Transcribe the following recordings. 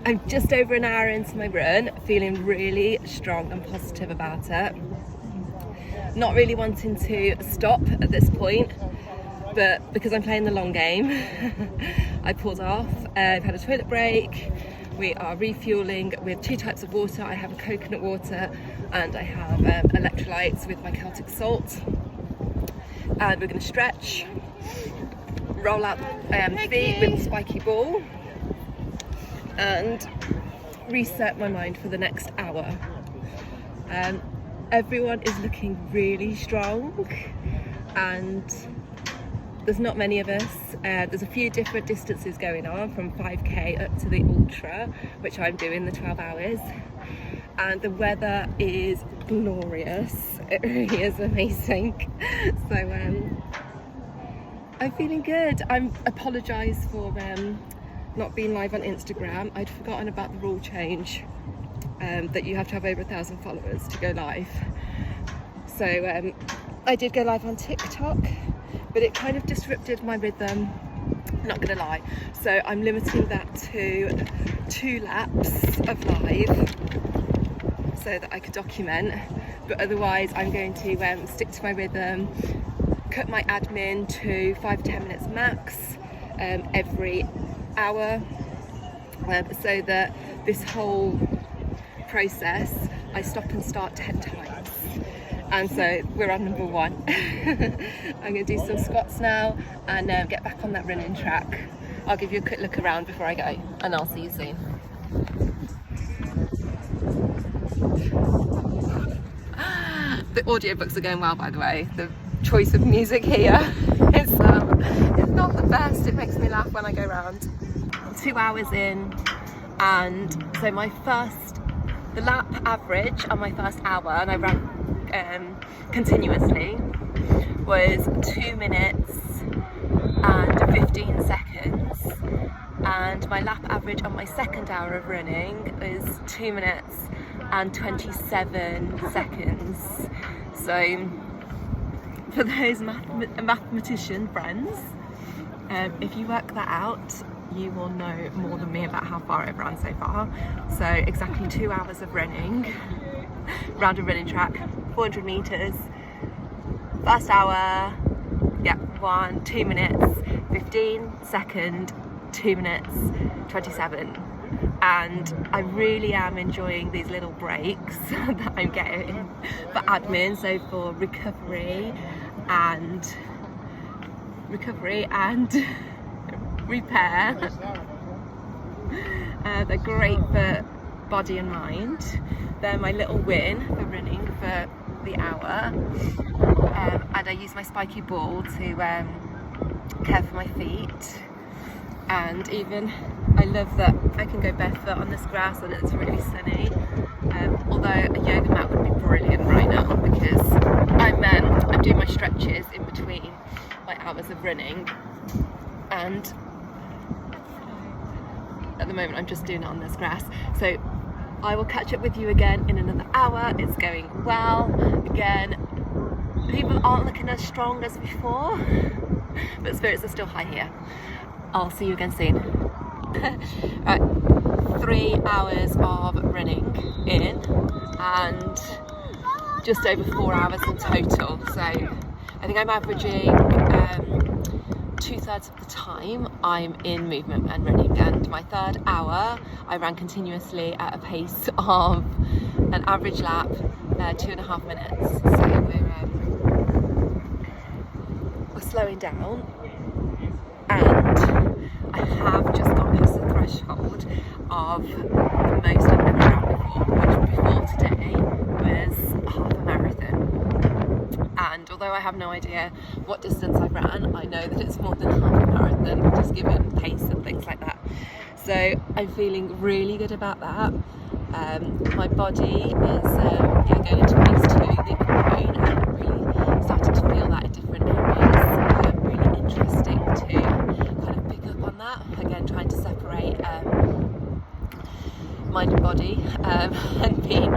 I'm just over an hour into my run, feeling really strong and positive about it. Not really wanting to stop at this point, but because I'm playing the long game, I pulled off. I've had a toilet break. We are refueling with 2 types of water. I have a coconut water and I have electrolytes with my Celtic salt. And we're going to stretch, roll out feet with the spiky ball, and reset my mind for the next hour. Everyone is looking really strong, and there's not many of us. There's a few different distances going on, from 5k up to the ultra, which I'm doing the 12 hours. And the weather is glorious. It really is amazing. So I'm feeling good. I apologise for not being live on Instagram. I'd forgotten about the rule change that you have to have over 1,000 followers to go live. So I did go live on TikTok, but it kind of disrupted my rhythm, not gonna lie. So I'm limiting that to 2 laps of live so that I could document, but otherwise I'm going to stick to my rhythm, cut my admin to 5-10 minutes max every hour, so that this whole process I stop and start 10 times. And so we're on number 1. I'm going to do some squats now and get back on that running track. I'll give you a quick look around before I go, and I'll see you soon. The audiobooks are going well, by the way. The choice of music here is it's not the best. It makes me laugh when I go round. 2 hours in, and so the lap average on my first hour, and I ran continuously, was 2 minutes and 15 seconds, and my lap average on my second hour of running is 2 minutes and 27 seconds. So for those mathematician friends, if you work that out, you will know more than me about how far I've run so far. So exactly 2 hours of running round a running track, 400 meters. First hour, 2 minutes 15, second 2 minutes 27. And I really am enjoying these little breaks that I'm getting for admin, so for recovery and repair. They're great for body and mind. They're my little win for running for the hour. And I use my spiky ball to care for my feet. And even I love that I can go barefoot on this grass and it's really sunny. Although a yoga mat would be brilliant right now, because I'm doing my stretches in between my hours of running, and at the moment I'm just doing it on this grass. So I will catch up with you again in another hour. It's going well. Again, people aren't looking as strong as before, but spirits are still high here. I'll see you again soon. Right, 3 hours of running in, and just over 4 hours in total. So I think I'm averaging 2/3 of the time I'm in movement and running, and my third hour I ran continuously at a pace of an average lap 2.5 minutes. So we're slowing down, and I have just gone past the threshold of the most I've ever run before, which before today was half a marathon. And although I have no idea what distance I ran, I know that it's more than half a marathon, just given pace and things like that. So I'm feeling really good about that. My body is going into phase 2, the unknown, and I'm really starting to feel that in different areas. Really interesting to kind of pick up on that. Again, trying to separate mind and body, and being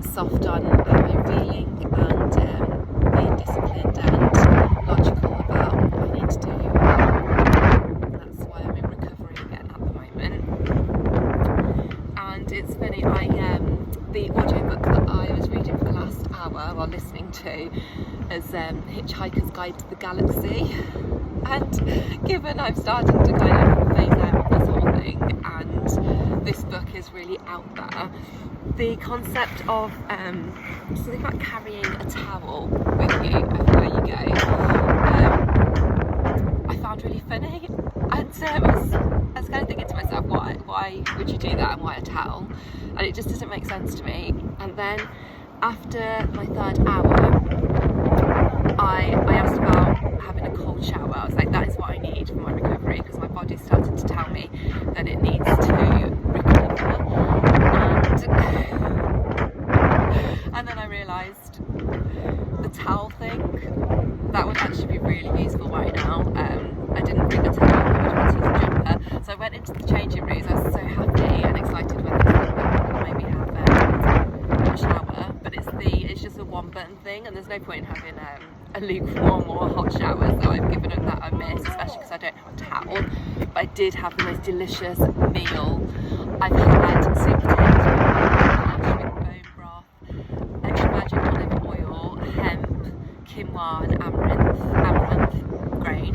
soft on how I'm feeling, and being disciplined and logical about what I need to do. That's why I'm in recovery again at the moment. did. It's funny, the audiobook that I was reading for the last hour, or listening to, is Hitchhiker's Guide to the Galaxy. And given I'm starting to kind of phase out this whole thing, and this book is really out there, the concept of something about carrying a towel with you everywhere you go, I found really funny. And I was kind of thinking to myself, why would you do that, and why a towel? And it just doesn't make sense to me. And then after my third hour, I asked about having a cold shower. I was like, that is what I need for my recovery, because my body's starting to tell me that it needs to recover. And then I realised the towel thing, that would actually be really useful right now. I didn't bring a towel, I would have to use a jumper. So I went into the changing rooms. I was so happy and excited when they said that we could maybe have a shower, but it's just a one button thing, and there's no point in having a lukewarm or a hot shower, so I've given up that a miss, especially because I don't have a towel. But I did have the most delicious meal. I've had sweet potatoes with bone broth, extra virgin olive oil, hemp, quinoa and amaranth grain,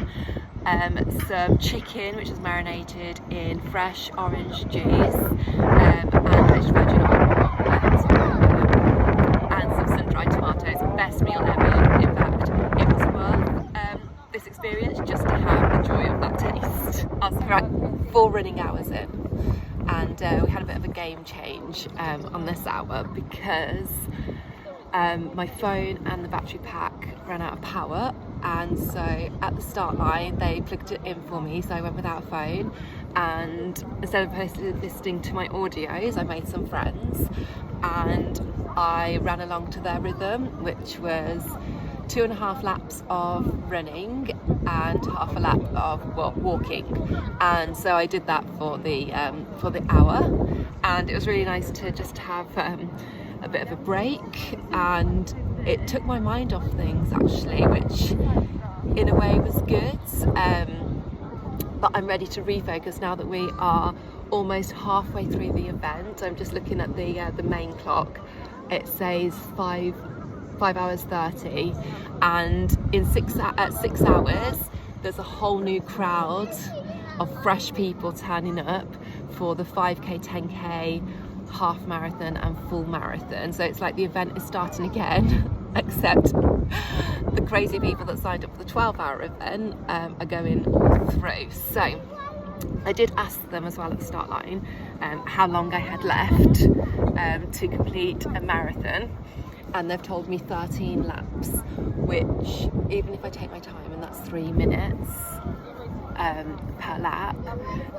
some chicken which is marinated in fresh orange juice, and extra virgin olive oil, and some sun-dried tomatoes. Best meal ever. In fact, it was worth this experience just to have the joy of that taste. I was right 4 running hours in, and we had a bit of a game change on this hour, because my phone and the battery pack ran out of power, and so at the start line they plugged it in for me, so I went without a phone, and instead of listening to my audios, I made some friends and I ran along to their rhythm, which was 2.5 laps of running and half a lap of walking. And so I did that for the hour, and it was really nice to just have a bit of a break, and it took my mind off things actually, which in a way was good. But I'm ready to refocus now that we are almost halfway through the event. I'm just looking at the main clock. It says 5 hours 30, and in 6 hours there's a whole new crowd of fresh people turning up for the 5k, 10k, half marathon and full marathon. So it's like the event is starting again, except the crazy people that signed up for the 12-hour event are going all through. So I did ask them as well at the start line how long I had left to complete a marathon, and they've told me 13 laps, which, even if I take my time, and that's 3 minutes per lap,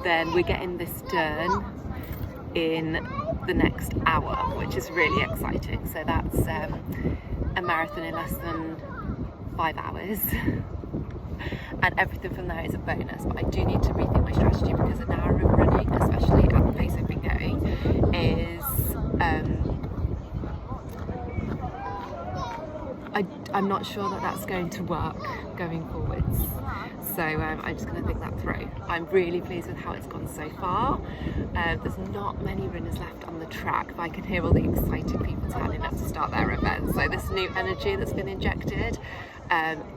then we're getting this done in the next hour, which is really exciting. So that's a marathon in less than 5 hours. And everything from there is a bonus, but I do need to rethink my strategy, because an hour of running, especially at the pace I've been going, is I'm not sure that that's going to work going forwards. So I'm just going to think that through. I'm really pleased with how it's gone so far. There's not many runners left on the track, but I can hear all the excited people turning up to start their event. So this new energy that's been injected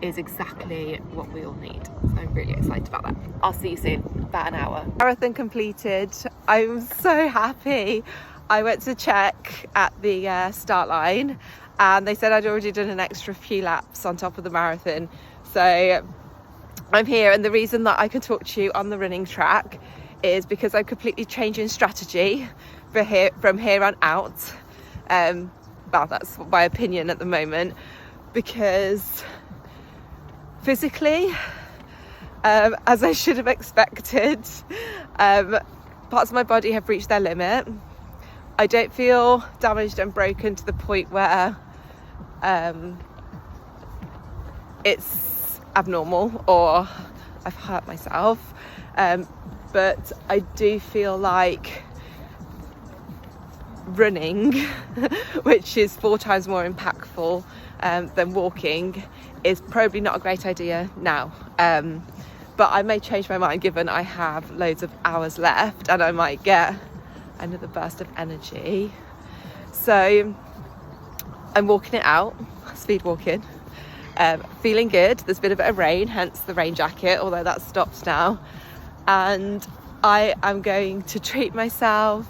is exactly what we all need. So I'm really excited about that. I'll see you soon, about an hour. Marathon completed. I'm so happy. I went to check at the start line, and they said I'd already done an extra few laps on top of the marathon. So I'm here, and the reason that I can talk to you on the running track is because I'm completely changing strategy from here on out. Well, that's my opinion at the moment, because physically, as I should have expected, parts of my body have reached their limit. I don't feel damaged and broken to the point where it's abnormal or I've hurt myself, but I do feel like running, which is 4 times more impactful than walking, is probably not a great idea now. But I may change my mind, given I have loads of hours left, and I might get another burst of energy. So I'm walking it out, speed walking, feeling good. There's been a bit of rain, hence the rain jacket, although that's stopped now. And I am going to treat myself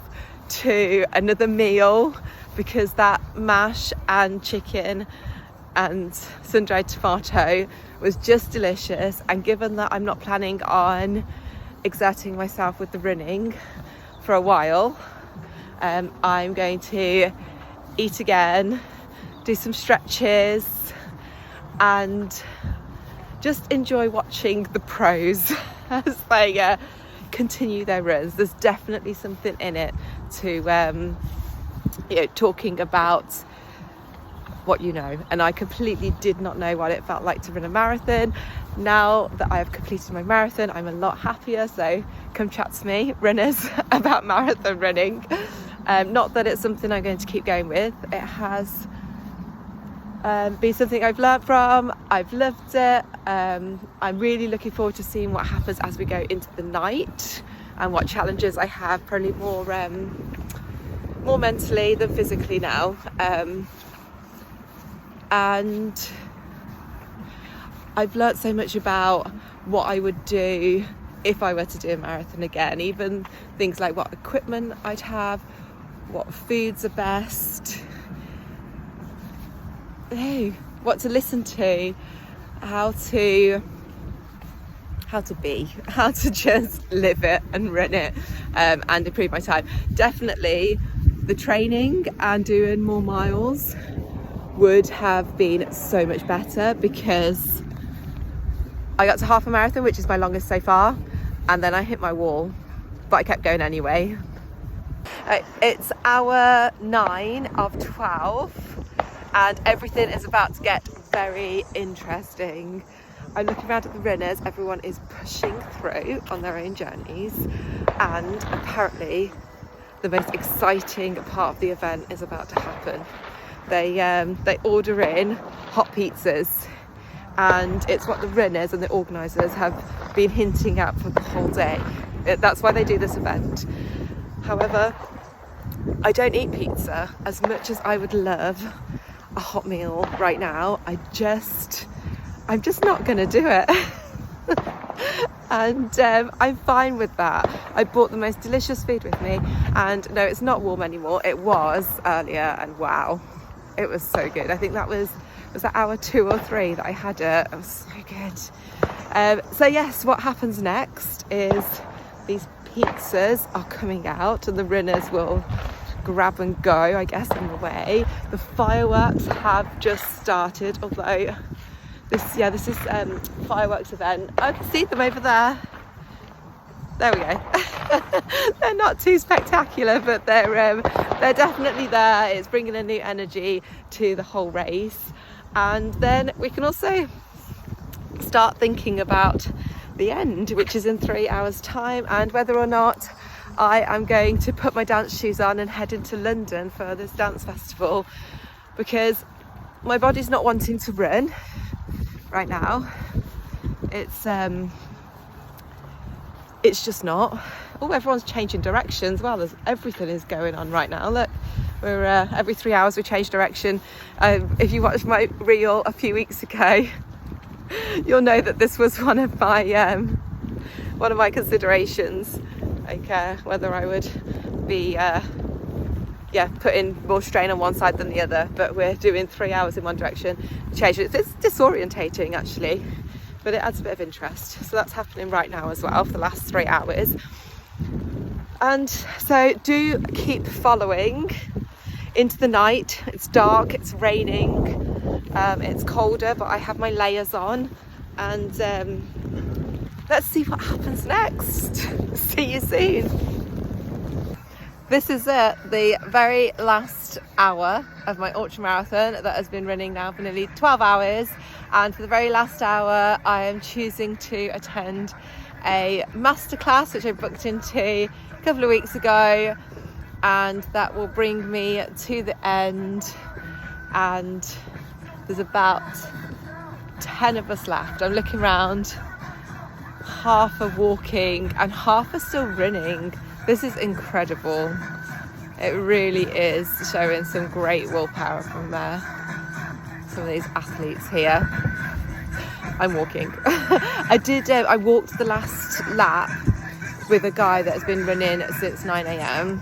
to another meal, because that mash and chicken and sun-dried tomato was just delicious. And given that I'm not planning on exerting myself with the running for a while, I'm going to eat again, do some stretches, and just enjoy watching the pros as they continue their runs. There's definitely something in it to talking about what you know, and I completely did not know what it felt like to run a marathon. Now that I have completed my marathon, I'm a lot happier. So come chat to me, runners, about marathon running. Not that it's something I'm going to keep going with. It has been something I've learned from. I've loved it. I'm really looking forward to seeing what happens as we go into the night, and what challenges I have, probably more mentally than physically now. And I've learnt so much about what I would do if I were to do a marathon again, even things like what equipment I'd have, what foods are best, what to listen to, how to just live it and run it, and improve my time. Definitely the training and doing more miles would have been so much better, because I got to half a marathon, which is my longest so far, and then I hit my wall, but I kept going anyway. It's hour 9 of 12 and everything is about to get very interesting. I'm looking around at the runners, everyone is pushing through on their own journeys, and apparently the most exciting part of the event is about to happen. They order in hot pizzas, and it's what the runners and the organisers have been hinting at for the whole day. That's why they do this event. However, I don't eat pizza. As much as I would love a hot meal right now, I'm just not gonna do it. And I'm fine with that. I brought the most delicious food with me, and no, it's not warm anymore. It was earlier, and wow, it was so good. I think that was that hour 2 or 3 that I had it. It was so good. So yes, what happens next is these pizzas are coming out, and the runners will grab and go, I guess, on the way. The fireworks have just started, although this is fireworks event. I can see them over there. There we go. They're not too spectacular, but they're definitely there. It's bringing a new energy to the whole race, and then we can also start thinking about the end, which is in 3 hours time, and whether or not I am going to put my dance shoes on and head into London for this dance festival, because my body's not wanting to run right now. It's just not. Oh, everyone's changing directions. Well, everything is going on right now. Look, we're every 3 hours we change direction. If you watched my reel a few weeks ago, you'll know that this was one of my considerations, like whether I would be putting more strain on one side than the other. But we're doing 3 hours in one direction, change it. It's disorientating actually, but it adds a bit of interest. So that's happening right now as well for the last 3 hours. And so do keep following into the night. It's dark, it's raining, it's colder, but I have my layers on, and let's see what happens next. See you soon. This is it, the very last hour of my ultramarathon that has been running now for nearly 12 hours. And for the very last hour, I am choosing to attend a masterclass, which I booked into a couple of weeks ago. And that will bring me to the end. And there's about 10 of us left. I'm looking around, half are walking and half are still running. This is incredible. It really is showing some great willpower from some of these athletes here. I'm walking. I walked the last lap with a guy that has been running since 9 a.m.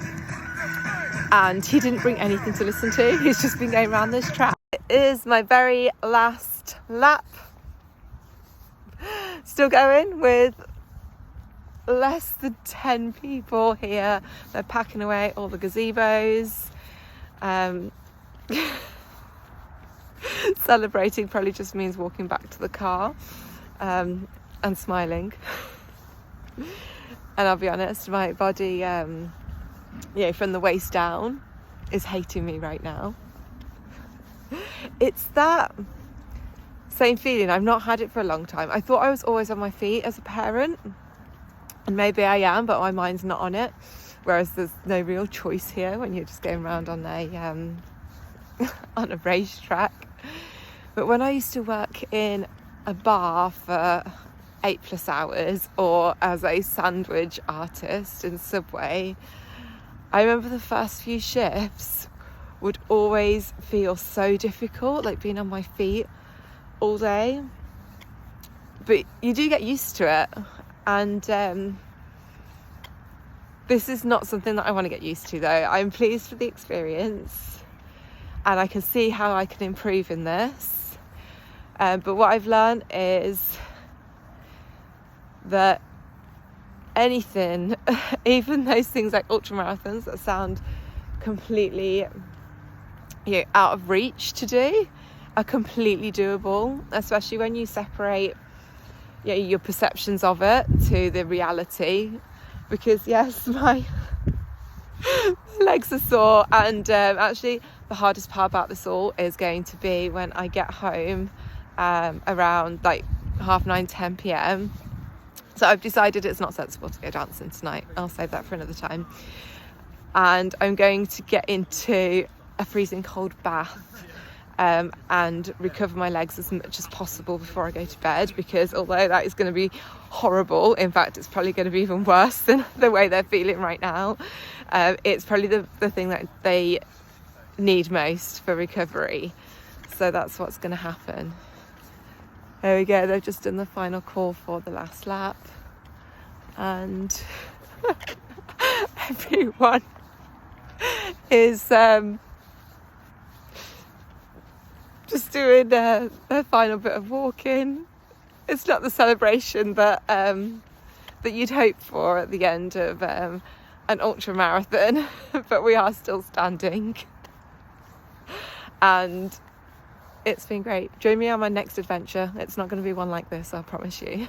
and he didn't bring anything to listen to. He's just been going around this track. It is my very last lap. Still going with less than 10 people here. They're packing away all the gazebos. Celebrating probably just means walking back to the car and smiling. And I'll be honest, my body, from the waist down is hating me right now. It's that same feeling. I've not had it for a long time. I thought I was always on my feet as a parent, and maybe I am, but my mind's not on it. Whereas there's no real choice here when you're just going around on a on a racetrack. But when I used to work in a bar for 8+ hours, or as a sandwich artist in Subway, I remember the first few shifts would always feel so difficult, like being on my feet all day. But you do get used to it, and this is not something that I want to get used to, though. I'm pleased with the experience and I can see how I can improve in this. But what I've learned is that anything, even those things like ultramarathons that sound completely out of reach to do, are completely doable, especially when you separate your perceptions of it to the reality. Because yes, my legs are sore, and actually the hardest part about this all is going to be when I get home around like 9:30, 10 p.m. So I've decided it's not sensible to go dancing tonight. I'll save that for another time. And I'm going to get into a freezing cold bath and recover my legs as much as possible before I go to bed, because although that is going to be horrible, in fact it's probably going to be even worse than the way they're feeling right now, it's probably the thing that they need most for recovery. So that's what's going to happen. There we go, they've just done the final call for the last lap, and everyone is just doing their final bit of walking. It's not the celebration that you'd hope for at the end of an ultra marathon, but we are still standing, and it's been great. Join me on my next adventure. It's not going to be one like this, I promise you.